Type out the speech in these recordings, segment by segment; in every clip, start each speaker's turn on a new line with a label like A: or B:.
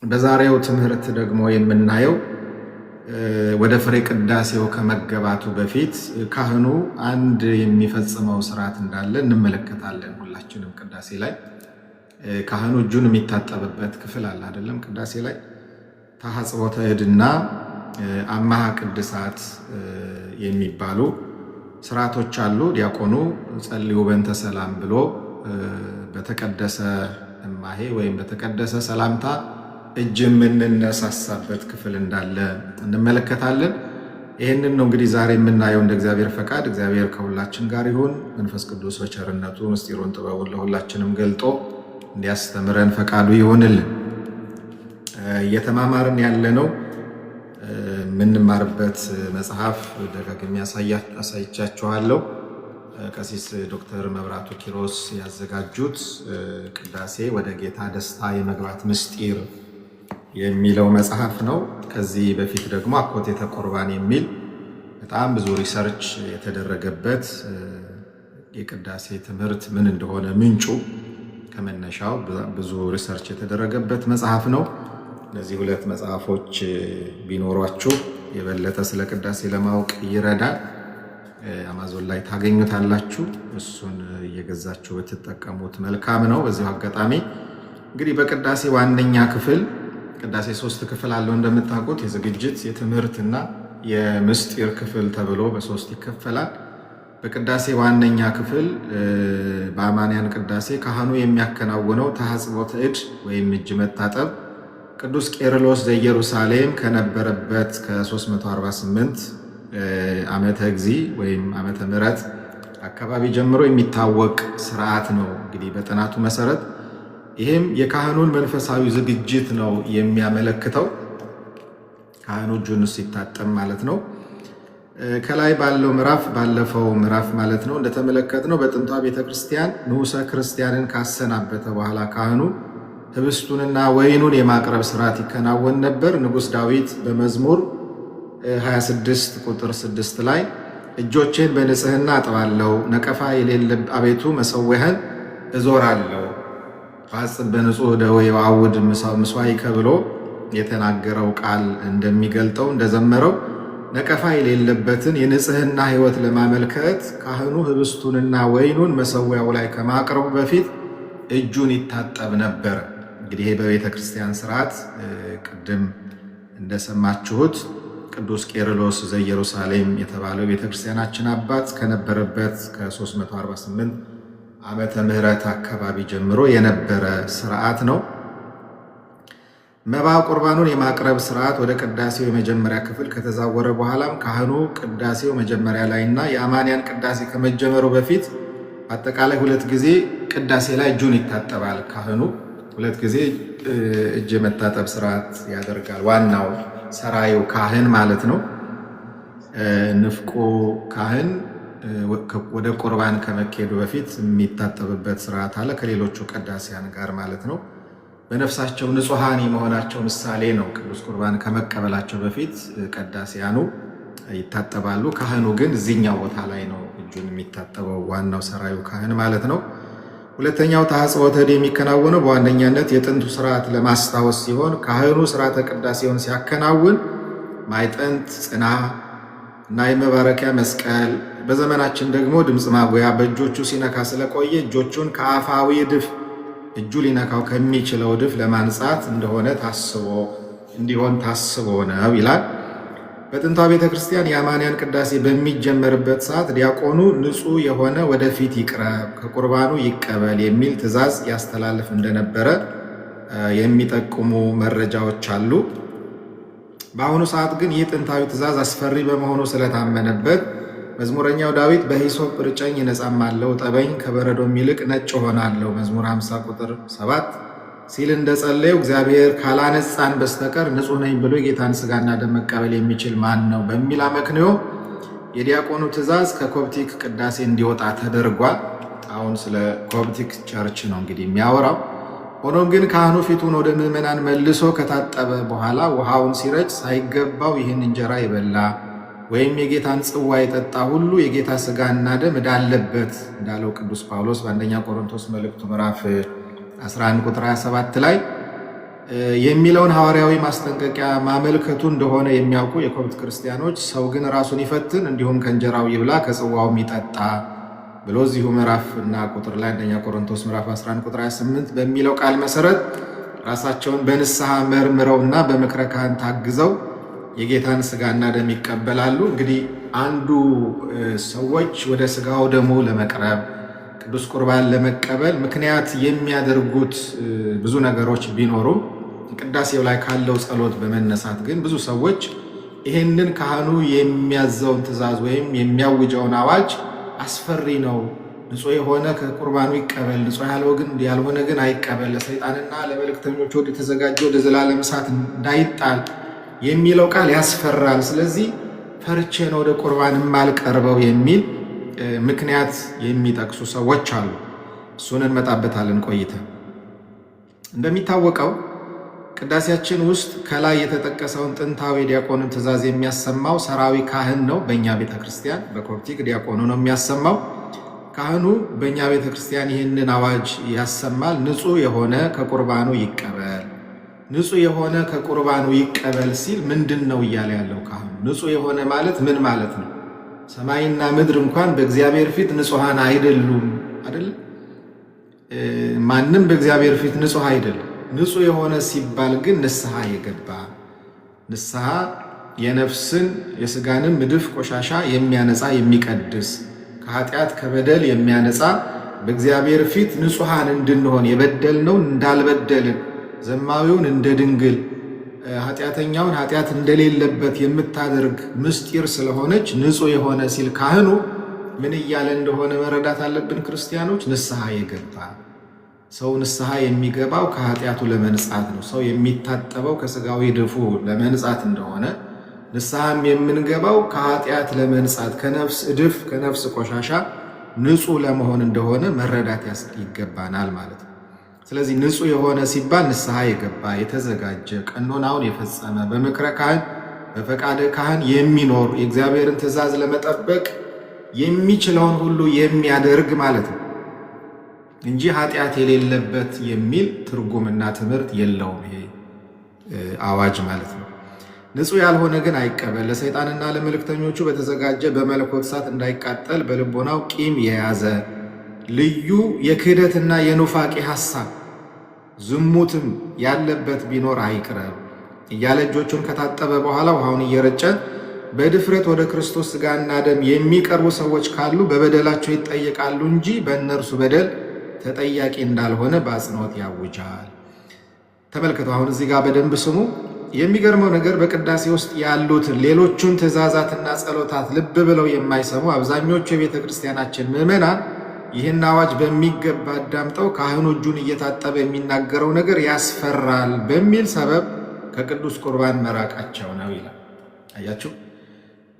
A: በዛሬው ትምህርት ደግሞ የምናየው ወደ ፍሬ ቅዳሴው ከመገባቱ በፊት ካህኑ አንድ የሚፈጽመው ስርዓት እንዳለ እንመለከታለን። ሁላችንም ቅዳሴ ላይ ካህኑ እጁን የሚታጠብበት ክፍል አለ አይደለም? ቅዳሴ ላይ ተሐጽቦተ እድና አማሃ ቅድሳት የሚባሉ ስርዓቶች አሉ። ዲያቆኑ ጸልዩ በእንተ ሰላም ብሎ በተቀደሰ እማሄ ወይም በተቀደሰ ሰላምታ እጅ የምንነሳሳበት ክፍል እንዳለ እንመለከታለን። ይህንን ነው እንግዲህ ዛሬ የምናየው። እንደ እግዚአብሔር ፈቃድ እግዚአብሔር ከሁላችን ጋር ይሁን። መንፈስ ቅዱስ በቸርነቱ ምስጢሩን ጥበቡን ለሁላችንም ገልጦ እንዲያስተምረን ፈቃዱ ይሁንልን። እየተማማርን ያለነው የምንማርበት መጽሐፍ ደጋግሜ አሳይቻችኋለሁ። ቀሲስ ዶክተር መብራቱ ኪሮስ ያዘጋጁት ቅዳሴ ወደ ጌታ ደስታ የመግባት ምስጢር የሚለው መጽሐፍ ነው። ከዚህ በፊት ደግሞ አኮቴተ ቁርባን የሚል በጣም ብዙ ሪሰርች የተደረገበት የቅዳሴ ትምህርት ምን እንደሆነ ምንጩ ከመነሻው ብዙ ሪሰርች የተደረገበት መጽሐፍ ነው። እነዚህ ሁለት መጽሐፎች ቢኖሯችሁ የበለጠ ስለ ቅዳሴ ለማወቅ ይረዳል። አማዞን ላይ ታገኙታላችሁ። እሱን እየገዛችሁ ብትጠቀሙት መልካም ነው። በዚሁ አጋጣሚ እንግዲህ በቅዳሴ ዋነኛ ክፍል ቅዳሴ 3 ክፍል አለው እንደምታውቁት፣ የዝግጅት የትምህርትና የምስጢር ክፍል ተብሎ በ3 ይከፈላል። በቅዳሴ ዋነኛ ክፍል በአማንያን ቅዳሴ ካህኑ የሚያከናውነው ተሐጽቦተ እድ ወይም እጅ መታጠብ ቅዱስ ቄርሎስ ዘኢየሩሳሌም ከነበረበት ከ348 ዓመተ እግዚእ ወይም ዓመተ ምሕረት አካባቢ ጀምሮ የሚታወቅ ስርዓት ነው። እንግዲህ በጥናቱ መሰረት ይህም የካህኑን መንፈሳዊ ዝግጅት ነው የሚያመለክተው። ካህኑ እጁን ሲታጠብ ማለት ነው። ከላይ ባለው ምዕራፍ ባለፈው ምዕራፍ ማለት ነው እንደተመለከትነው በጥንቷ ቤተክርስቲያን ንዑሰ ክርስቲያንን ካሰናበተ በኋላ ካህኑ ህብስቱንና ወይኑን የማቅረብ ስርዓት ይከናወን ነበር። ንጉሥ ዳዊት በመዝሙር 26 ቁጥር 6 ላይ እጆቼን በንጽህና አጥባለሁ፣ ነቀፋ የሌለበት አቤቱ መሠዊያህን እዞራለሁ፣ በአጽብ በንጹህ ደዌ አውድ ምስዋዕከ ብሎ የተናገረው ቃል እንደሚገልጠው እንደዘመረው ነቀፋ የሌለበትን የንጽህና ሕይወት ለማመልከት ካህኑ ህብስቱንና ወይኑን መሠዊያው ላይ ከማቅረቡ በፊት እጁን ይታጠብ ነበር። እንግዲህ ይሄ በቤተ ክርስቲያን ስርዓት ቅድም እንደሰማችሁት ቅዱስ ቄርሎስ ዘኢየሩሳሌም የተባለው ቤተ ክርስቲያናችን አባት ከነበረበት ከ348 ዓመተ ምህረት አካባቢ ጀምሮ የነበረ ስርዓት ነው። መባ ቁርባኑን የማቅረብ ስርዓት ወደ ቅዳሴው የመጀመሪያ ክፍል ከተዛወረ በኋላም ካህኑ ቅዳሴው መጀመሪያ ላይና የአማንያን ቅዳሴ ከመጀመሩ በፊት አጠቃላይ 2 ጊዜ ቅዳሴ ላይ እጁን ይታጠባል። ካህኑ 2 ጊዜ እጅ የመታጠብ ስርዓት ያደርጋል። ዋናው ሰራዩ ካህን ማለት ነው። ንፍቁ ካህን ወደ ቁርባን ከመኬዱ በፊት የሚታጠብበት ስርዓት አለ፣ ከሌሎቹ ቅዳሴያን ጋር ማለት ነው። በነፍሳቸው ንጹሐን የመሆናቸው ምሳሌ ነው። ቅዱስ ቁርባን ከመቀበላቸው በፊት ቅዳሴያኑ ይታጠባሉ። ካህኑ ግን እዚህኛው ቦታ ላይ ነው እጁን የሚታጠበው፣ ዋናው ሰራዩ ካህን ማለት ነው። ሁለተኛው ተሐጽቦተ እድ የሚከናወነው በዋነኛነት የጥንቱ ስርዓት ለማስታወስ ሲሆን ካህኑ ስርዓተ ቅዳሴውን ሲያከናውን ማዕጠንት፣ ጽና እና የመባረኪያ መስቀል፣ በዘመናችን ደግሞ ድምፅ ማጉያ በእጆቹ ሲነካ ስለቆየ እጆቹን ከአፋዊ ድፍ እጁ ሊነካው ከሚችለው ድፍ ለማንጻት እንዲሆን ታስቦ ነው ይላል። በጥንቷ ቤተ ክርስቲያን የአማንያን ቅዳሴ በሚጀመርበት ሰዓት ዲያቆኑ ንጹሕ የሆነ ወደፊት ይቅረብ፣ ከቁርባኑ ይቀበል የሚል ትእዛዝ ያስተላልፍ እንደነበረ የሚጠቁሙ መረጃዎች አሉ። በአሁኑ ሰዓት ግን ይህ ጥንታዊ ትእዛዝ አስፈሪ በመሆኑ ስለታመነበት መዝሙረኛው ዳዊት በሂሶጵ ርጨኝ እነጻማለሁ፣ ጠበኝ ከበረዶም ይልቅ ነጭ እሆናለሁ መዝሙር 50 ቁጥር 7 ሲል እንደጸለየው እግዚአብሔር ካላነጻን በስተቀር ንጹሕ ነኝ ብሎ የጌታን ሥጋና ደም መቀበል የሚችል ማን ነው በሚል አመክንዮ የዲያቆኑ ትእዛዝ ከኮፕቲክ ቅዳሴ እንዲወጣ ተደርጓል። አሁን ስለ ኮፕቲክ ቸርች ነው እንግዲህ የሚያወራው። ሆኖም ግን ካህኑ ፊቱን ወደ ምዕመናን መልሶ ከታጠበ በኋላ ውሃውን ሲረጭ ሳይገባው ይህን እንጀራ የበላ ወይም የጌታን ጽዋ የጠጣ ሁሉ የጌታ ሥጋና ደም ዕዳ አለበት እንዳለው ቅዱስ ጳውሎስ በአንደኛ ቆሮንቶስ መልእክቱ ምዕራፍ 11 ቁጥር 27 ላይ የሚለውን ሐዋርያዊ ማስጠንቀቂያ ማመልከቱ እንደሆነ የሚያውቁ የኮፕት ክርስቲያኖች ሰው ግን ራሱን ይፈትን እንዲሁም ከእንጀራው ይብላ ከጽዋውም ይጠጣ ብሎ እዚሁ ምዕራፍ እና ቁጥር ላይ አንደኛ ቆሮንቶስ ምዕራፍ 11 ቁጥር 28 በሚለው ቃል መሰረት ራሳቸውን በንስሐ መርምረውና በምክረ ካህን ታግዘው የጌታን ስጋና ደም ይቀበላሉ። እንግዲህ አንዱ ሰዎች ወደ ስጋው ደሙ ለመቅረብ ቅዱስ ቁርባን ለመቀበል ምክንያት የሚያደርጉት ብዙ ነገሮች ቢኖሩም ቅዳሴው ላይ ካለው ጸሎት በመነሳት ግን ብዙ ሰዎች ይሄንን ካህኑ የሚያዘውን ትእዛዝ ወይም የሚያውጀውን አዋጅ አስፈሪ ነው፣ ንጹሕ የሆነ ከቁርባኑ ይቀበል፣ ንጹሕ ያልሆነ ግን አይቀበል፣ ለሰይጣንና ለመልእክተኞች ወደ ተዘጋጀ ወደ ዘላለም እሳት እንዳይጣል የሚለው ቃል ያስፈራል፣ ስለዚህ ፈርቼ ነው ወደ ቁርባን የማልቀርበው የሚል ምክንያት የሚጠቅሱ ሰዎች አሉ። እሱን እንመጣበታለን ቆይተን። እንደሚታወቀው ቅዳሴያችን ውስጥ ከላይ የተጠቀሰውን ጥንታዊ ዲያቆንን ትእዛዝ የሚያሰማው ሰራዊ ካህን ነው። በእኛ ቤተክርስቲያን በኮፕቲክ ዲያቆኑ ነው የሚያሰማው። ካህኑ በእኛ ቤተክርስቲያን ይህንን አዋጅ ያሰማል። ንጹሕ የሆነ ከቁርባኑ ይቀበል። ንጹሕ የሆነ ከቁርባኑ ይቀበል ሲል ምንድን ነው እያለ ያለው ካህኑ? ንጹሕ የሆነ ማለት ምን ማለት ነው? ሰማይና ምድር እንኳን በእግዚአብሔር ፊት ንጹሐን አይደሉም አይደል? ማንም በእግዚአብሔር ፊት ንጹሕ አይደለም። ንጹሕ የሆነ ሲባል ግን ንስሐ የገባ ንስሐ የነፍስን የሥጋንም ምድፍ ቆሻሻ የሚያነጻ የሚቀድስ ከኃጢአት ከበደል የሚያነጻ በእግዚአብሔር ፊት ንጹሐን እንድንሆን የበደልነውን እንዳልበደልን ዘማዊውን እንደ ድንግል ኃጢአተኛውን ኃጢአት እንደሌለበት የምታደርግ ምስጢር ስለሆነች ንጹሕ የሆነ ሲል ካህኑ ምን እያለ እንደሆነ መረዳት አለብን ክርስቲያኖች። ንስሐ የገባ ሰው ንስሐ የሚገባው ከኃጢአቱ ለመንጻት ነው። ሰው የሚታጠበው ከሥጋዊ ድፉ ለመንጻት እንደሆነ ንስሐም የምንገባው ከኃጢአት ለመንጻት ከነፍስ እድፍ ከነፍስ ቆሻሻ ንጹሕ ለመሆን እንደሆነ መረዳት ይገባናል ማለት ነው። ስለዚህ ንጹሕ የሆነ ሲባል ንስሐ የገባ የተዘጋጀ ቀኖናውን የፈጸመ በምክረ ካህን በፈቃደ ካህን የሚኖር የእግዚአብሔርን ትእዛዝ ለመጠበቅ የሚችለውን ሁሉ የሚያደርግ ማለት ነው እንጂ ኃጢአት የሌለበት የሚል ትርጉምና ትምህርት የለውም ይሄ አዋጅ ማለት ነው። ንጹሕ ያልሆነ ግን አይቀበል፣ ለሰይጣንና ለመልእክተኞቹ በተዘጋጀ በመለኮት እሳት እንዳይቃጠል በልቦናው ቂም የያዘ ልዩ የክህደትና የኑፋቄ ሐሳብ ዝሙትም ያለበት ቢኖር አይቅረብ እያለ እጆቹን ከታጠበ በኋላ ውሃውን እየረጨ በድፍረት ወደ ክርስቶስ ሥጋና ደም የሚቀርቡ ሰዎች ካሉ በበደላቸው ይጠየቃሉ እንጂ በእነርሱ በደል ተጠያቂ እንዳልሆነ በአጽንኦት ያውጃል። ተመልከቱ። አሁን እዚህ ጋር በደንብ ስሙ። የሚገርመው ነገር በቅዳሴ ውስጥ ያሉትን ሌሎቹን ትእዛዛትና ጸሎታት ልብ ብለው የማይሰሙ አብዛኞቹ የቤተ ክርስቲያናችን ምዕመናን ይህን አዋጅ በሚገባ አዳምጠው ካህኑ እጁን እየታጠበ የሚናገረው ነገር ያስፈራል በሚል ሰበብ ከቅዱስ ቁርባን መራቃቸው ነው ይላል። አያችሁ፣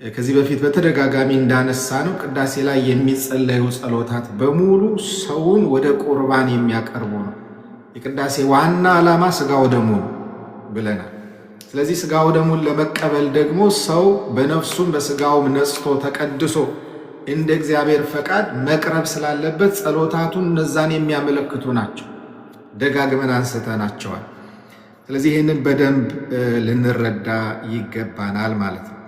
A: ከዚህ በፊት በተደጋጋሚ እንዳነሳ ነው ቅዳሴ ላይ የሚጸለዩ ጸሎታት በሙሉ ሰውን ወደ ቁርባን የሚያቀርቡ ነው። የቅዳሴ ዋና ዓላማ ሥጋው ደሙ ብለናል። ስለዚህ ሥጋው ደሙን ለመቀበል ደግሞ ሰው በነፍሱም በሥጋውም ነጽቶ ተቀድሶ እንደ እግዚአብሔር ፈቃድ መቅረብ ስላለበት ጸሎታቱን እነዛን የሚያመለክቱ ናቸው። ደጋግመን አንስተናቸዋል። ስለዚህ ይህንን በደንብ ልንረዳ ይገባናል ማለት ነው።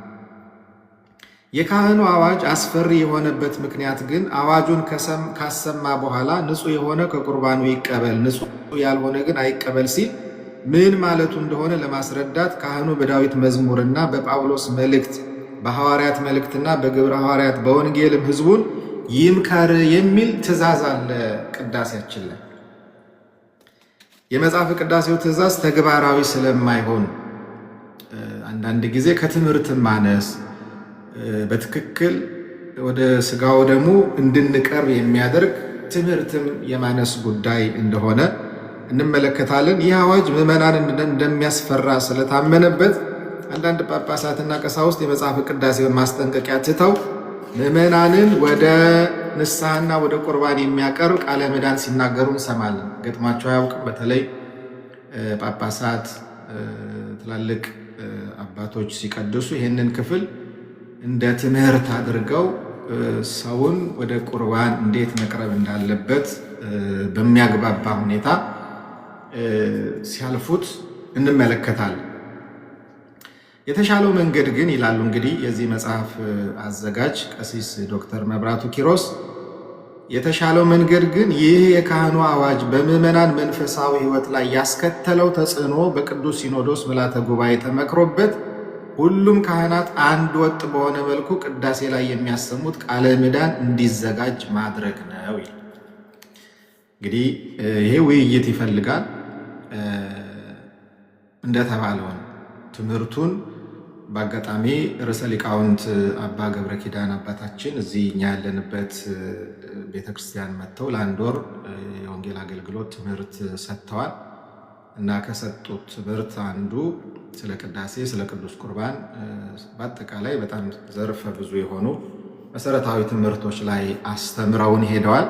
A: የካህኑ አዋጅ አስፈሪ የሆነበት ምክንያት ግን አዋጁን ካሰማ በኋላ ንጹሕ የሆነ ከቁርባኑ ይቀበል፣ ንጹሕ ያልሆነ ግን አይቀበል ሲል ምን ማለቱ እንደሆነ ለማስረዳት ካህኑ በዳዊት መዝሙርና በጳውሎስ መልእክት በሐዋርያት መልእክትና በግብረ ሐዋርያት በወንጌልም ሕዝቡን ይምከር የሚል ትእዛዝ አለ ቅዳሴያችን ላይ። የመጽሐፍ ቅዳሴው ትእዛዝ ተግባራዊ ስለማይሆን አንዳንድ ጊዜ ከትምህርት ማነስ በትክክል ወደ ሥጋው ደሙ እንድንቀርብ የሚያደርግ ትምህርትም የማነስ ጉዳይ እንደሆነ እንመለከታለን። ይህ አዋጅ ምዕመናን እንደሚያስፈራ ስለታመነበት አንዳንድ ጳጳሳትና ቀሳውስት የመጽሐፍ ቅዳሴውን ማስጠንቀቂያ ትተው ምዕመናንን ወደ ንስሐና ወደ ቁርባን የሚያቀርብ ቃለ ምዕዳን ሲናገሩ እንሰማለን። ገጥሟቸው አያውቅም? በተለይ ጳጳሳት፣ ትላልቅ አባቶች ሲቀድሱ ይህንን ክፍል እንደ ትምህርት አድርገው ሰውን ወደ ቁርባን እንዴት መቅረብ እንዳለበት በሚያግባባ ሁኔታ ሲያልፉት እንመለከታለን። የተሻለው መንገድ ግን ይላሉ እንግዲህ የዚህ መጽሐፍ አዘጋጅ ቀሲስ ዶክተር መብራቱ ኪሮስ፣ የተሻለው መንገድ ግን ይህ የካህኑ አዋጅ በምዕመናን መንፈሳዊ ሕይወት ላይ ያስከተለው ተጽዕኖ በቅዱስ ሲኖዶስ ምልዓተ ጉባኤ ተመክሮበት ሁሉም ካህናት አንድ ወጥ በሆነ መልኩ ቅዳሴ ላይ የሚያሰሙት ቃለ ምዕዳን እንዲዘጋጅ ማድረግ ነው። እንግዲህ ይሄ ውይይት ይፈልጋል። እንደተባለውን ትምህርቱን በአጋጣሚ ርዕሰ ሊቃውንት አባ ገብረ ኪዳን አባታችን እዚህ እኛ ያለንበት ቤተክርስቲያን መጥተው ለአንድ ወር የወንጌል አገልግሎት ትምህርት ሰጥተዋል እና ከሰጡት ትምህርት አንዱ ስለ ቅዳሴ፣ ስለ ቅዱስ ቁርባን በአጠቃላይ በጣም ዘርፈ ብዙ የሆኑ መሰረታዊ ትምህርቶች ላይ አስተምረውን ሄደዋል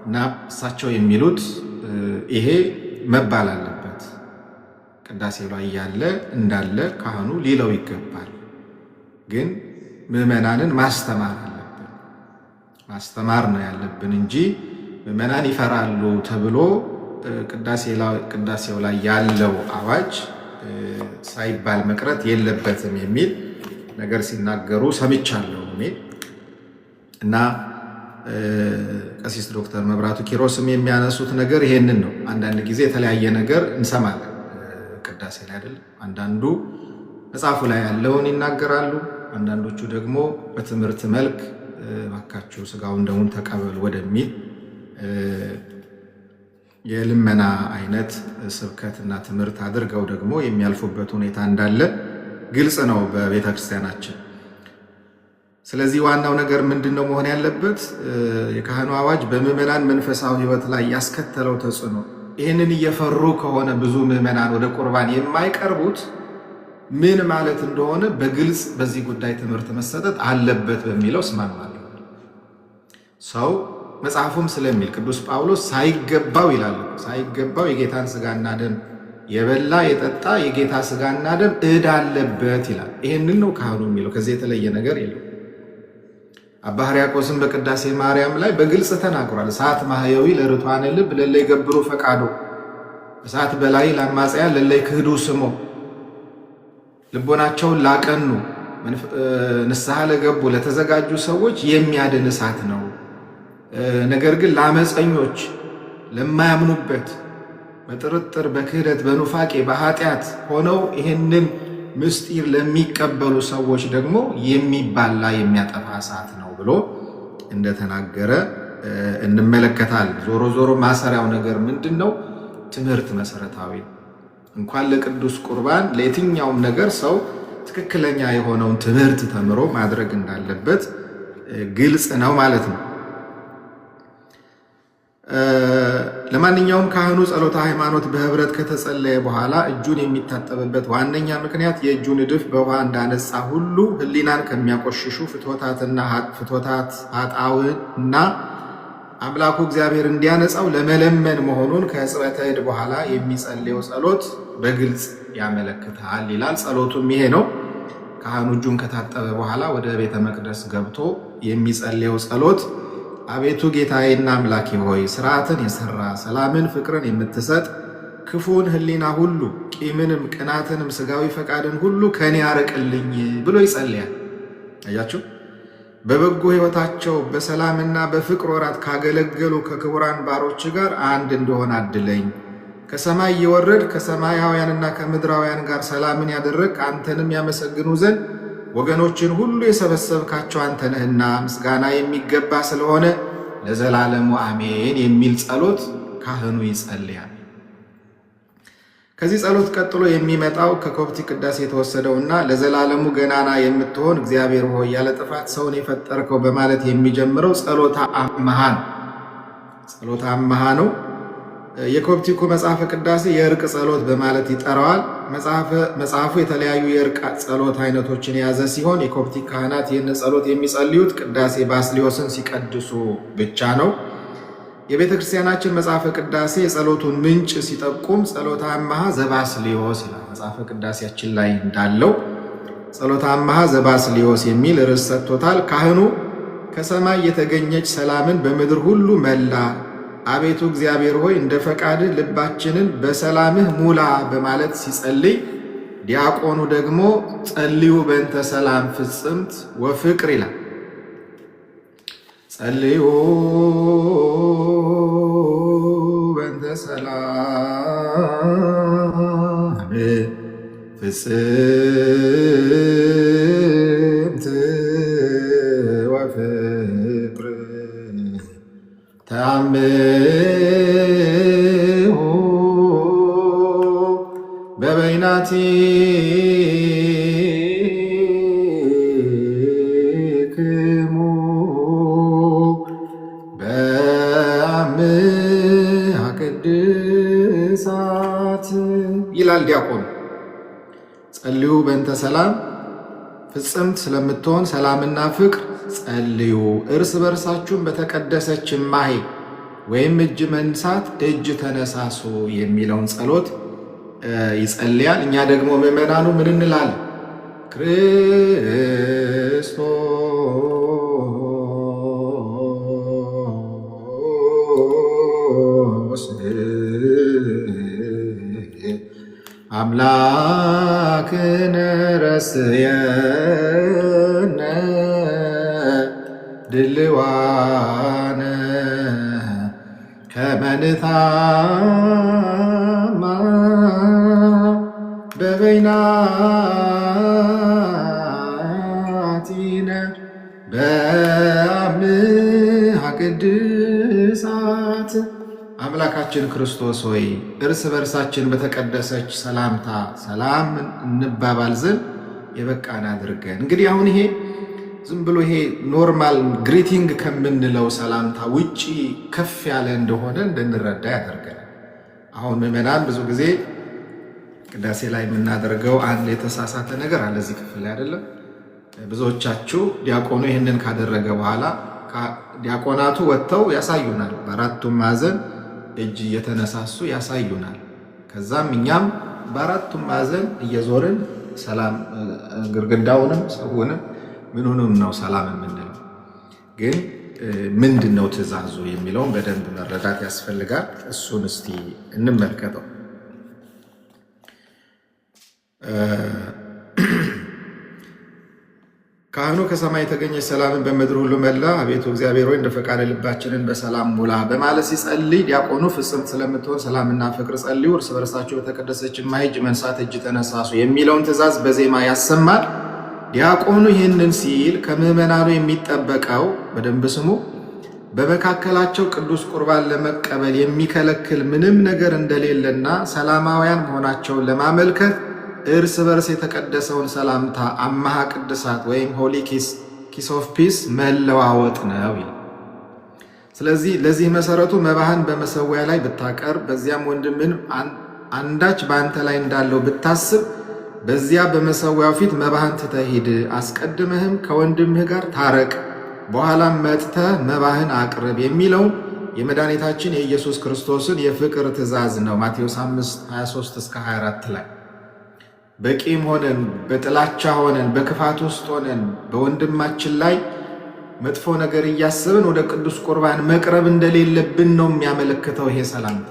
A: እና እሳቸው የሚሉት ይሄ መባል አለበት። ቅዳሴ ላይ ያለ እንዳለ ካህኑ ሊለው ይገባል። ግን ምዕመናንን ማስተማር አለብን። ማስተማር ነው ያለብን እንጂ ምዕመናን ይፈራሉ ተብሎ ቅዳሴው ላይ ያለው አዋጅ ሳይባል መቅረት የለበትም የሚል ነገር ሲናገሩ ሰምቻለሁ እና ቀሲስ ዶክተር መብራቱ ኪሮስም የሚያነሱት ነገር ይሄንን ነው። አንዳንድ ጊዜ የተለያየ ነገር እንሰማለን ቅዳሴ ላይ አይደል? አንዳንዱ መጽሐፉ ላይ ያለውን ይናገራሉ፣ አንዳንዶቹ ደግሞ በትምህርት መልክ ባካችሁ ስጋውን ደሙን ተቀበሉ ወደሚል የልመና አይነት ስብከትና ትምህርት አድርገው ደግሞ የሚያልፉበት ሁኔታ እንዳለ ግልጽ ነው በቤተ ክርስቲያናችን። ስለዚህ ዋናው ነገር ምንድነው መሆን ያለበት? የካህኑ አዋጅ በምዕመናን መንፈሳዊ ሕይወት ላይ ያስከተለው ተጽዕኖ፣ ይህንን እየፈሩ ከሆነ ብዙ ምዕመናን ወደ ቁርባን የማይቀርቡት ምን ማለት እንደሆነ በግልጽ በዚህ ጉዳይ ትምህርት መሰጠት አለበት በሚለው እስማማለሁ። ሰው መጽሐፉም ስለሚል ቅዱስ ጳውሎስ ሳይገባው ይላል፣ ሳይገባው የጌታን ስጋና ደም የበላ የጠጣ የጌታ ስጋና ደም ዕዳ አለበት ይላል። ይህንን ነው ካህኑ የሚለው፣ ከዚህ የተለየ ነገር የለው። አባ ሕርያቆስም በቅዳሴ ማርያም ላይ በግልጽ ተናግሯል። እሳት ማህየዊ ለርቷነ ልብ ለለይ ገብሩ ፈቃዶ፣ እሳት በላይ ለአማጽያን ለለይ ክህዱ ስሞ፣ ልቦናቸውን ላቀኑ ንስሐ ለገቡ ለተዘጋጁ ሰዎች የሚያድን እሳት ነው። ነገር ግን ለአመፀኞች ለማያምኑበት በጥርጥር በክህደት በኑፋቄ በኃጢአት ሆነው ይህንን ምስጢር ለሚቀበሉ ሰዎች ደግሞ የሚባላ የሚያጠፋ እሳት ነው ብሎ እንደተናገረ እንመለከታል። ዞሮ ዞሮ ማሰሪያው ነገር ምንድን ነው? ትምህርት መሰረታዊ እንኳን ለቅዱስ ቁርባን ለየትኛውም ነገር ሰው ትክክለኛ የሆነውን ትምህርት ተምሮ ማድረግ እንዳለበት ግልጽ ነው ማለት ነው። ለማንኛውም ካህኑ ጸሎተ ሃይማኖት በህብረት ከተጸለየ በኋላ እጁን የሚታጠብበት ዋነኛ ምክንያት የእጁን እድፍ በውሃ እንዳነጻ ሁሉ ሕሊናን ከሚያቆሽሹ ፍትወታት ኃጣውዕና አምላኩ እግዚአብሔር እንዲያነጻው ለመለመን መሆኑን ከሕጽበተ እድ በኋላ የሚጸልየው ጸሎት በግልጽ ያመለክታል ይላል። ጸሎቱም ይሄ ነው። ካህኑ እጁን ከታጠበ በኋላ ወደ ቤተ መቅደስ ገብቶ የሚጸልየው ጸሎት አቤቱ ጌታዬና አምላኬ ሆይ ስርዓትን የሰራ ሰላምን፣ ፍቅርን የምትሰጥ ክፉን ሕሊና ሁሉ ቂምንም፣ ቅናትንም፣ ስጋዊ ፈቃድን ሁሉ ከኔ ያርቅልኝ ብሎ ይጸልያል። አያችሁ፣ በበጎ ሕይወታቸው በሰላምና በፍቅር ወራት ካገለገሉ ከክቡራን ባሮች ጋር አንድ እንደሆን አድለኝ። ከሰማይ የወረድ ከሰማያውያንና ከምድራውያን ጋር ሰላምን ያደረግ አንተንም ያመሰግኑ ዘንድ ወገኖችን ሁሉ የሰበሰብካቸው አንተ ነህና ምስጋና የሚገባ ስለሆነ ለዘላለሙ አሜን የሚል ጸሎት ካህኑ ይጸልያል። ከዚህ ጸሎት ቀጥሎ የሚመጣው ከኮፕቲክ ቅዳሴ የተወሰደውና ለዘላለሙ ገናና የምትሆን እግዚአብሔር ሆይ ያለ ጥፋት ሰውን የፈጠርከው በማለት የሚጀምረው ጸሎተ አምሃ ነው። ጸሎተ አምሃ ነው። የኮፕቲኩ መጽሐፈ ቅዳሴ የእርቅ ጸሎት በማለት ይጠራዋል። መጽሐፉ የተለያዩ የእርቅ ጸሎት አይነቶችን የያዘ ሲሆን የኮፕቲክ ካህናት ይህን ጸሎት የሚጸልዩት ቅዳሴ ባስልዮስን ሲቀድሱ ብቻ ነው። የቤተ ክርስቲያናችን መጽሐፈ ቅዳሴ የጸሎቱን ምንጭ ሲጠቁም ጸሎተ አምሃ ዘባስልዮስ ይላል። መጽሐፈ ቅዳሴያችን ላይ እንዳለው ጸሎተ አምሃ ዘባስልዮስ የሚል ርዕስ ሰጥቶታል። ካህኑ ከሰማይ የተገኘች ሰላምን በምድር ሁሉ መላ አቤቱ እግዚአብሔር ሆይ እንደ ፈቃድህ ልባችንን በሰላምህ ሙላ በማለት ሲጸልይ፣ ዲያቆኑ ደግሞ ጸልዩ በእንተ ሰላም ፍጽምት ወፍቅር ይላል። ጸልዩ በእንተ ሰላም ፍጽምት ወፍቅር ተአምሁ በበይናቲክሙ በአምሃ ቅድሳት ይላል ዲያቆኑ። ጸልዩ በእንተ ሰላም ፍጽምት ስለምትሆን ሰላምና ፍቅር ጸልዩ፣ እርስ በርሳችሁም በተቀደሰች እማሄ ወይም እጅ መንሳት እጅ ተነሳሱ የሚለውን ጸሎት ይጸልያል። እኛ ደግሞ ምዕመናኑ ምን እንላለን? ክርስቶስ አምላክነ ረስየነ ድልዋነ ከመ ንታማ በበይናቲነ በአምሃ ቅድሳት። አምላካችን ክርስቶስ ሆይ እርስ በርሳችን በተቀደሰች ሰላምታ ሰላም እንባባል ዘንድ የበቃን አድርገን። እንግዲህ አሁን ይሄ ዝም ብሎ ይሄ ኖርማል ግሪቲንግ ከምንለው ሰላምታ ውጪ ከፍ ያለ እንደሆነ እንድንረዳ ያደርገናል። አሁን ምዕመናን ብዙ ጊዜ ቅዳሴ ላይ የምናደርገው አንድ የተሳሳተ ነገር አለ እዚህ ክፍል ላይ አይደለም። ብዙዎቻችሁ ዲያቆኑ ይህንን ካደረገ በኋላ ዲያቆናቱ ወጥተው ያሳዩናል፣ በአራቱም ማዕዘን እጅ እየተነሳሱ ያሳዩናል። ከዛም እኛም በአራቱም ማዕዘን እየዞርን ሰላም ግርግዳውንም ሰውንም ምኑንም ነው ሰላም የምንለው። ግን ምንድን ነው ትእዛዙ የሚለውን በደንብ መረዳት ያስፈልጋል። እሱን እስቲ እንመልከተው። ካህኑ ከሰማይ የተገኘች ሰላምን በምድር ሁሉ መላ። አቤቱ እግዚአብሔር ሆይ እንደ ፈቃደ ልባችንን በሰላም ሙላ በማለት ሲጸልይ፣ ዲያቆኑ ፍጽምት ስለምትሆን ሰላምና ፍቅር ጸልዩ፣ እርስ በርሳችሁ በተቀደሰች እማሄ እጅ መንሳት እጅ ተነሳሱ የሚለውን ትእዛዝ በዜማ ያሰማል። ዲያቆኑ ይህንን ሲል ከምዕመናኑ የሚጠበቀው በደንብ ስሙ፣ በመካከላቸው ቅዱስ ቁርባን ለመቀበል የሚከለክል ምንም ነገር እንደሌለና ሰላማውያን መሆናቸውን ለማመልከት እርስ በርስ የተቀደሰውን ሰላምታ አምሃ ቅድሳት ወይም ሆሊ ኪስ ኦፍ ፒስ መለዋወጥ ነው ይላል። ስለዚህ ለዚህ መሰረቱ መባህን በመሰዊያ ላይ ብታቀርብ፣ በዚያም ወንድምን አንዳች በአንተ ላይ እንዳለው ብታስብ፣ በዚያ በመሰዊያው ፊት መባህን ትተህ ሂድ፣ አስቀድመህም ከወንድምህ ጋር ታረቅ፣ በኋላም መጥተህ መባህን አቅርብ የሚለውን የመድኃኒታችን የኢየሱስ ክርስቶስን የፍቅር ትእዛዝ ነው። ማቴዎስ 5:23-24 ላይ በቂም ሆነን በጥላቻ ሆነን በክፋት ውስጥ ሆነን በወንድማችን ላይ መጥፎ ነገር እያስብን ወደ ቅዱስ ቁርባን መቅረብ እንደሌለብን ነው የሚያመለክተው ይሄ ሰላምታ።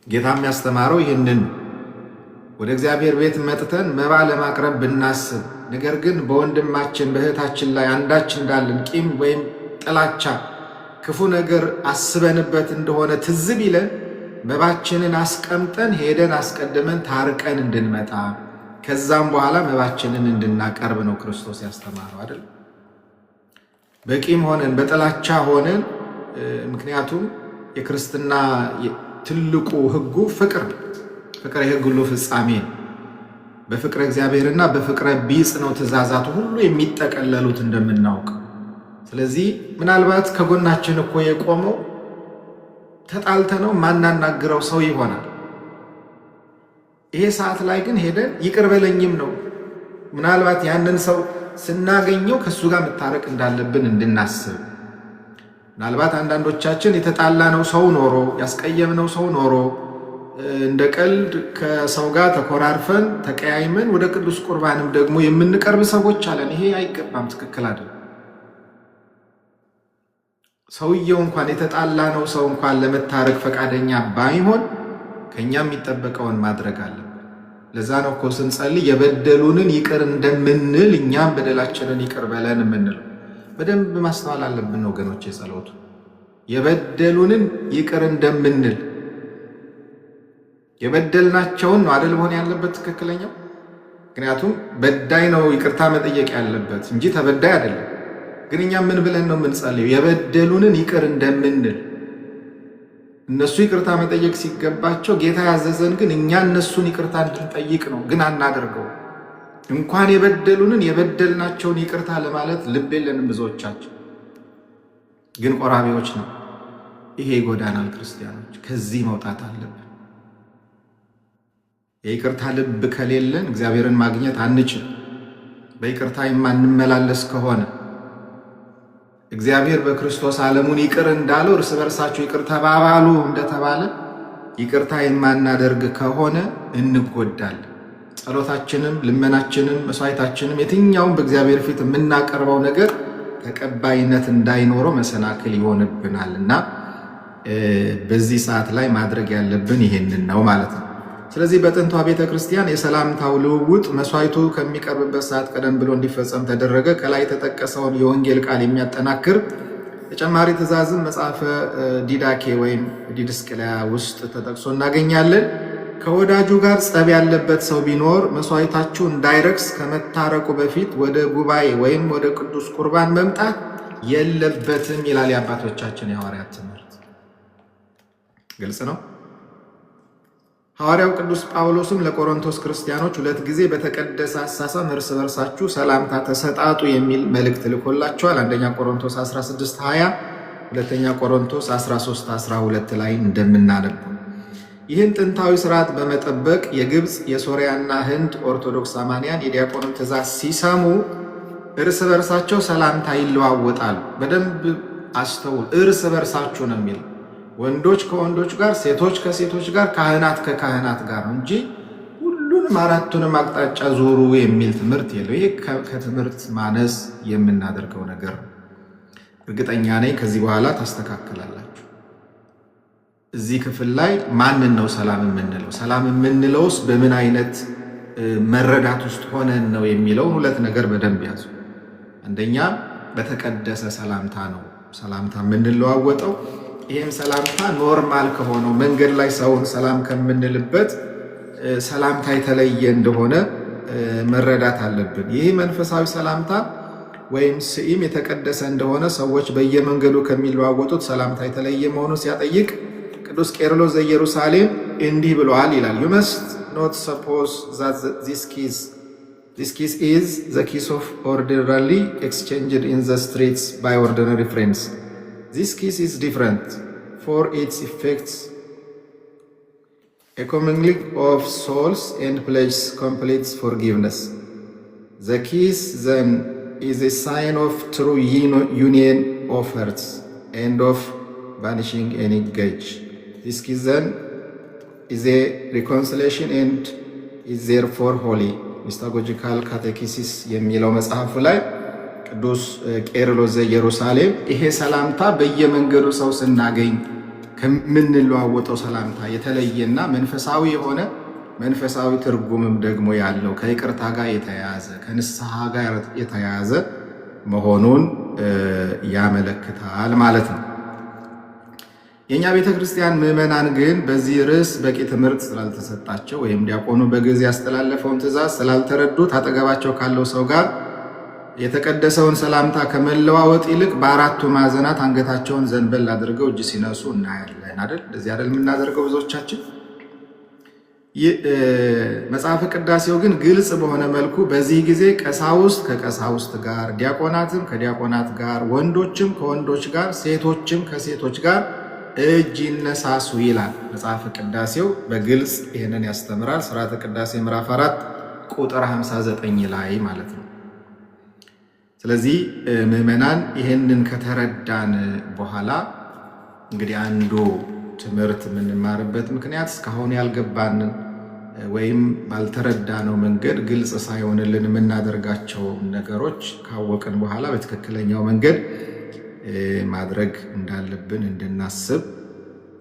A: ጌታ የሚያስተማረው ይህንን ወደ እግዚአብሔር ቤት መጥተን መባ ለማቅረብ ብናስብ፣ ነገር ግን በወንድማችን በእህታችን ላይ አንዳች እንዳለን ቂም ወይም ጥላቻ ክፉ ነገር አስበንበት እንደሆነ ትዝ ቢለን መባችንን አስቀምጠን ሄደን አስቀድመን ታርቀን እንድንመጣ ከዛም በኋላ መባችንን እንድናቀርብ ነው ክርስቶስ ያስተማረው አይደል? በቂም ሆነን በጥላቻ ሆነን፣ ምክንያቱም የክርስትና ትልቁ ሕጉ ፍቅር ነው። ፍቅር የሕግ ሁሉ ፍጻሜ ነው። በፍቅረ እግዚአብሔርና በፍቅረ ቢጽ ነው ትእዛዛቱ ሁሉ የሚጠቀለሉት እንደምናውቅ። ስለዚህ ምናልባት ከጎናችን እኮ የቆመው ተጣልተነው ማናናግረው ሰው ይሆናል። ይሄ ሰዓት ላይ ግን ሄደን ይቅር በለኝም ነው ምናልባት ያንን ሰው ስናገኘው ከሱ ጋር መታረቅ እንዳለብን እንድናስብ። ምናልባት አንዳንዶቻችን የተጣላነው ሰው ኖሮ ያስቀየምነው ሰው ኖሮ እንደ ቀልድ ከሰው ጋር ተኮራርፈን ተቀያይመን ወደ ቅዱስ ቁርባንም ደግሞ የምንቀርብ ሰዎች አለን። ይሄ አይገባም፣ ትክክል አይደለም። ሰውየው እንኳን የተጣላ ነው ሰው እንኳን ለመታረቅ ፈቃደኛ ባይሆን ከኛ የሚጠበቀውን ማድረግ አለብን። ለዛ ነው እኮ ስንጸልይ የበደሉንን ይቅር እንደምንል እኛም በደላችንን ይቅር በለን የምንለው። በደንብ ማስተዋል አለብን ወገኖቼ። ጸሎቱ የበደሉንን ይቅር እንደምንል የበደልናቸውን ነው አይደል መሆን ያለበት ትክክለኛው። ምክንያቱም በዳይ ነው ይቅርታ መጠየቅ ያለበት እንጂ ተበዳይ አይደለም። ግን እኛ ምን ብለን ነው የምንጸልየው? የበደሉንን ይቅር እንደምንል። እነሱ ይቅርታ መጠየቅ ሲገባቸው ጌታ ያዘዘን ግን እኛ እነሱን ይቅርታ እንድንጠይቅ ነው። ግን አናደርገው። እንኳን የበደሉንን የበደልናቸውን ይቅርታ ለማለት ልብ የለንም ብዙዎቻችን። ግን ቆራቢዎች ነው። ይሄ ይጎዳናል። ክርስቲያኖች ከዚህ መውጣት አለብን። የይቅርታ ልብ ከሌለን እግዚአብሔርን ማግኘት አንችል። በይቅርታ የማንመላለስ ከሆነ እግዚአብሔር በክርስቶስ ዓለሙን ይቅር እንዳለው እርስ በርሳችሁ ይቅር ተባባሉ እንደተባለ ይቅርታ የማናደርግ ከሆነ እንጎዳለን። ጸሎታችንም፣ ልመናችንም፣ መስዋዕታችንም የትኛውም በእግዚአብሔር ፊት የምናቀርበው ነገር ተቀባይነት እንዳይኖረው መሰናክል ይሆንብናል እና በዚህ ሰዓት ላይ ማድረግ ያለብን ይሄንን ነው ማለት ነው። ስለዚህ በጥንቷ ቤተ ክርስቲያን የሰላምታው ልውውጥ መስዋዕቱ ከሚቀርብበት ሰዓት ቀደም ብሎ እንዲፈጸም ተደረገ። ከላይ የተጠቀሰውን የወንጌል ቃል የሚያጠናክር ተጨማሪ ትእዛዝም መጽሐፈ ዲዳኬ ወይም ዲድስቅልያ ውስጥ ተጠቅሶ እናገኛለን። ከወዳጁ ጋር ጸብ ያለበት ሰው ቢኖር መስዋዕታችሁ እንዳይረክስ ከመታረቁ በፊት ወደ ጉባኤ ወይም ወደ ቅዱስ ቁርባን መምጣት የለበትም ይላል የአባቶቻችን የሐዋርያት ትምህርት። ግልጽ ነው። ሐዋርያው ቅዱስ ጳውሎስም ለቆሮንቶስ ክርስቲያኖች 2 ጊዜ በተቀደሰ አሳሳም እርስ በርሳችሁ ሰላምታ ተሰጣጡ የሚል መልእክት ልኮላቸዋል። አንደኛ ቆሮንቶስ 16:20፣ ሁለተኛ ቆሮንቶስ 13:12 ላይ እንደምናነበው ይህን ጥንታዊ ስርዓት በመጠበቅ የግብፅ የሶሪያና ህንድ ኦርቶዶክስ አማንያን የዲያቆኑን ትእዛዝ ሲሰሙ እርስ በርሳቸው ሰላምታ ይለዋወጣሉ። በደንብ አስተውል። እርስ በርሳችሁ ነው የሚል ወንዶች ከወንዶች ጋር፣ ሴቶች ከሴቶች ጋር፣ ካህናት ከካህናት ጋር እንጂ ሁሉንም አራቱንም አቅጣጫ ዞሩ የሚል ትምህርት የለው። ይሄ ከትምህርት ማነስ የምናደርገው ነገር ነው። እርግጠኛ ነኝ ከዚህ በኋላ ታስተካከላላችሁ። እዚህ ክፍል ላይ ማንን ነው ሰላም የምንለው? ሰላም የምንለውስ በምን አይነት መረዳት ውስጥ ሆነን ነው የሚለውን 2 ነገር በደንብ ያዙ። አንደኛ በተቀደሰ ሰላምታ ነው ሰላምታ የምንለዋወጠው። ይህም ሰላምታ ኖርማል ከሆነው መንገድ ላይ ሰውን ሰላም ከምንልበት ሰላምታ የተለየ እንደሆነ መረዳት አለብን። ይህ መንፈሳዊ ሰላምታ ወይም ስኢም የተቀደሰ እንደሆነ ሰዎች በየመንገዱ ከሚለዋወጡት ሰላምታ የተለየ መሆኑን ሲያጠይቅ ቅዱስ ቄርሎስ ዘኢየሩሳሌም እንዲህ ብለዋል ይላል። You must not suppose that this kiss is the kiss of ordinarily exchanged in the streets by ordinary friends. This kiss is different, for its effects a commingling of souls and pledges complete forgiveness. The kiss then is a sign of true union of hearts and of banishing any grudge. This kiss then is a reconciliation and is therefore holy. ሚስታጎጂካል ካቴኪሲስ የሚለው መጽሐፉ ላይ ቅዱስ ቄርሎስ ዘኢየሩሳሌም ይሄ ሰላምታ በየመንገዱ ሰው ስናገኝ ከምንለዋወጠው ሰላምታ የተለየና መንፈሳዊ የሆነ መንፈሳዊ ትርጉምም ደግሞ ያለው ከይቅርታ ጋር የተያያዘ ከንስሐ ጋር የተያያዘ መሆኑን ያመለክታል ማለት ነው። የኛ ቤተ ክርስቲያን ምዕመናን ግን በዚህ ርዕስ በቂ ትምህርት ስላልተሰጣቸው ወይም ዲያቆኑ በግዕዝ ያስተላለፈውን ትእዛዝ ስላልተረዱት አጠገባቸው ካለው ሰው ጋር የተቀደሰውን ሰላምታ ከመለዋወጥ ይልቅ በአራቱ ማዕዘናት አንገታቸውን ዘንበል አድርገው እጅ ሲነሱ እናያለን አይደል? እንደዚህ አይደል የምናደርገው ብዙዎቻችን። መጽሐፈ ቅዳሴው ግን ግልጽ በሆነ መልኩ በዚህ ጊዜ ቀሳውስት ከቀሳውስት ጋር፣ ዲያቆናትም ከዲያቆናት ጋር፣ ወንዶችም ከወንዶች ጋር፣ ሴቶችም ከሴቶች ጋር እጅ ይነሳሱ ይላል። መጽሐፈ ቅዳሴው በግልጽ ይህንን ያስተምራል። ሥርዓተ ቅዳሴ ምዕራፍ 4 ቁጥር 59 ላይ ማለት ነው። ስለዚህ ምዕመናን ይህንን ከተረዳን በኋላ እንግዲህ አንዱ ትምህርት የምንማርበት ምክንያት እስካሁን ያልገባንን ወይም ባልተረዳነው መንገድ ግልጽ ሳይሆንልን የምናደርጋቸው ነገሮች ካወቅን በኋላ በትክክለኛው መንገድ ማድረግ እንዳለብን እንድናስብ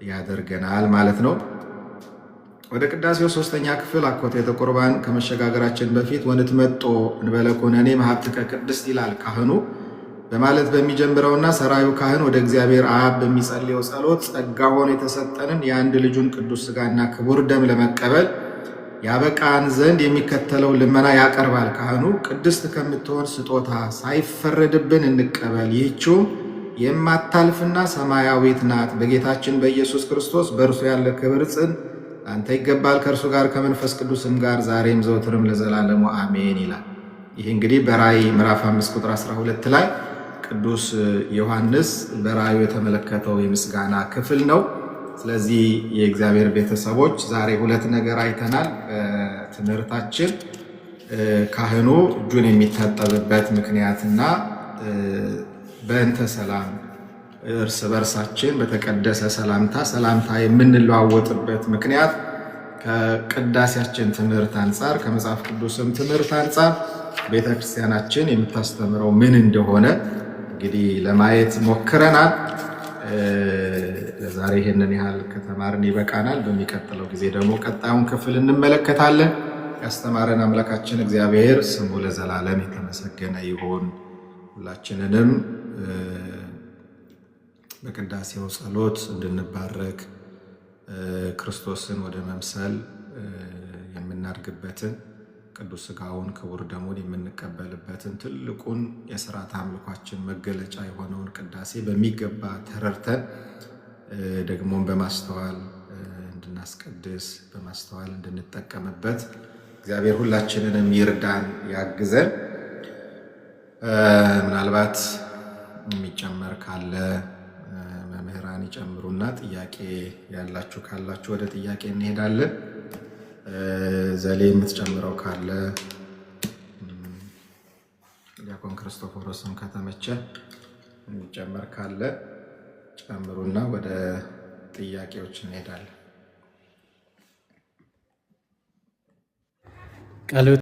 A: ያደርገናል ማለት ነው። ወደ ቅዳሴው ሶስተኛ ክፍል አኮቴተ ቁርባን ከመሸጋገራችን በፊት ወንትመጦ እንበለ ኩነኔ መሀብትከ ቅድስት ይላል ካህኑ በማለት በሚጀምረውና ሰራዩ ካህን ወደ እግዚአብሔር አብ በሚጸልየው ጸሎት ጸጋ ሆኖ የተሰጠንን የአንድ ልጁን ቅዱስ ሥጋና ክቡር ደም ለመቀበል ያበቃን ዘንድ የሚከተለው ልመና ያቀርባል። ካህኑ ቅድስት ከምትሆን ስጦታ ሳይፈረድብን እንቀበል። ይህችውም የማታልፍና ሰማያዊት ናት። በጌታችን በኢየሱስ ክርስቶስ በእርሱ ያለ ክብር ጽን አንተ ይገባል፣ ከእርሱ ጋር ከመንፈስ ቅዱስም ጋር ዛሬም ዘወትርም ለዘላለሙ አሜን ይላል። ይህ እንግዲህ በራእይ ምዕራፍ 5 ቁጥር 12 ላይ ቅዱስ ዮሐንስ በራእዩ የተመለከተው የምስጋና ክፍል ነው። ስለዚህ የእግዚአብሔር ቤተሰቦች ዛሬ ሁለት ነገር አይተናል በትምህርታችን። ካህኑ እጁን የሚታጠብበት ምክንያትና በእንተ ሰላም እርስ በርሳችን በተቀደሰ ሰላምታ የምንለዋወጥበት ምክንያት ከቅዳሴያችን ትምህርት አንጻር ከመጽሐፍ ቅዱስም ትምህርት አንጻር ቤተክርስቲያናችን የምታስተምረው ምን እንደሆነ እንግዲህ ለማየት ሞክረናል። ለዛሬ ይሄንን ያህል ከተማርን ይበቃናል። በሚቀጥለው ጊዜ ደግሞ ቀጣዩን ክፍል እንመለከታለን። ያስተማረን አምላካችን እግዚአብሔር ስሙ ለዘላለም የተመሰገነ ይሁን። ሁላችንንም በቅዳሴው ጸሎት እንድንባረክ ክርስቶስን ወደ መምሰል የምናድግበትን ቅዱስ ሥጋውን ክቡር ደሙን የምንቀበልበትን ትልቁን የሥርዓተ አምልኳችን መገለጫ የሆነውን ቅዳሴ በሚገባ ተረድተን ደግሞም በማስተዋል እንድናስቀድስ በማስተዋል እንድንጠቀምበት እግዚአብሔር ሁላችንንም ይርዳን ያግዘን። ምናልባት የሚጨመር ካለ መምህራን ይጨምሩና ጥያቄ ያላችሁ ካላችሁ ወደ ጥያቄ እንሄዳለን። ዘሌ የምትጨምረው ካለ ዲያቆን ክርስቶፎሮስም ከተመቸ የሚጨመር ካለ ጨምሩና ወደ ጥያቄዎች እንሄዳለን።